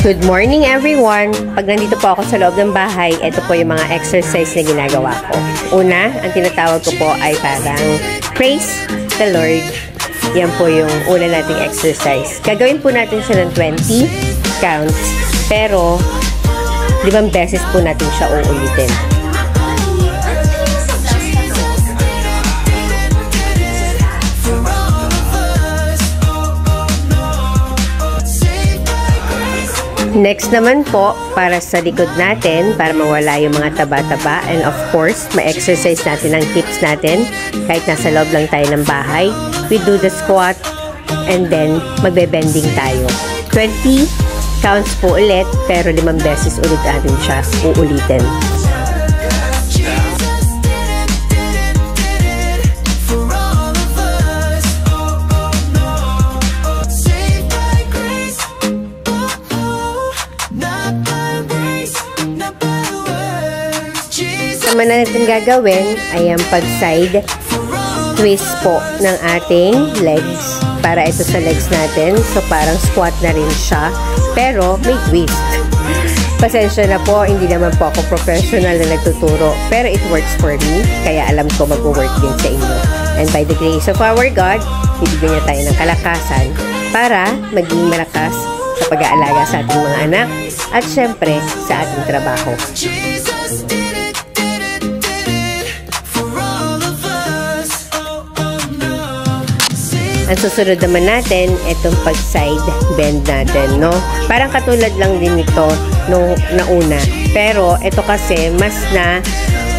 Good morning everyone! Pag nandito po ako sa loob ng bahay, ito po yung mga exercise na ginagawa ko. Una, ang tinatawag ko po ay parang praise the Lord. Yan po yung una nating exercise. Gagawin po natin siya ng 20 counts, pero 5 beses po natin siya uulitin. Next naman po, para sa likod natin, para mawala yung mga taba-taba, and of course, ma-exercise natin ang hips natin kahit nasa loob lang tayo ng bahay. We do the squat and then magbe-bending tayo. 20 counts po ulit, pero 5 beses ulit natin siya uulitin. Naman na natin gagawin ay ang pag-side twist po ng ating legs. Para ito sa legs natin. So, parang squat na rin siya. Pero, may twist. Pasensya na po, hindi naman po ako professional na nagtuturo. Pero it works for me. Kaya alam ko mag-work din sa inyo. And by the grace of our God, bibigyan niya tayo ng kalakasan para maging malakas sa pag-aalaga sa ating mga anak at syempre sa ating trabaho. Ang susunod naman natin, itong pag-side bend natin, no? Parang katulad lang din ito nung nauna. Pero, ito kasi, mas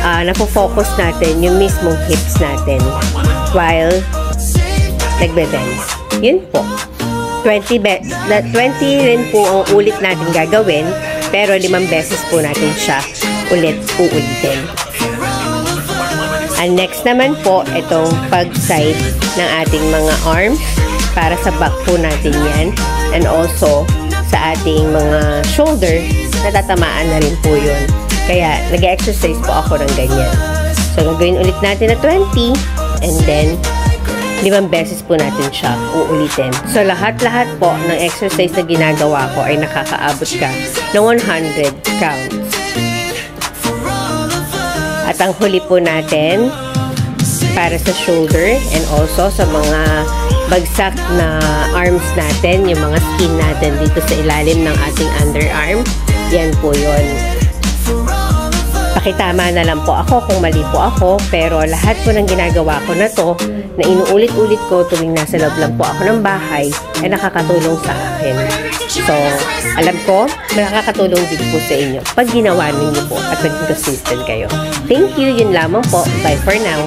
nafo-focus natin yung mismong hips natin while nagbe-bend. Yun po. 20 rin po ang ulit natin gagawin, pero 5 beses po natin siya ulit uulitin. And next naman po, itong pag-side ng ating mga arms para sa back po natin yan. And also, sa ating mga shoulder, natatamaan na rin po yun. Kaya, nag-exercise po ako ng ganyan. So, gagawin ulit natin na 20 and then 5 beses po natin siya uulitin. So, lahat-lahat po ng exercise na ginagawa ko ay nakakaabot ka ng 100 counts. At ang huli po natin para sa shoulder and also sa mga bagsak na arms natin, yung mga skin natin dito sa ilalim ng ating underarm, yan po yun. Pakitama na lang po ako kung mali po ako, pero lahat po ng ginagawa ko na to, na inuulit-ulit ko tuwing nasa loob lang po ako ng bahay, ay nakakatulong sa akin. So, alam ko, nakakatulong din po sa inyo pag ginawa ninyo po at naging consistent kayo. Thank you, yun lamang po. Bye for now.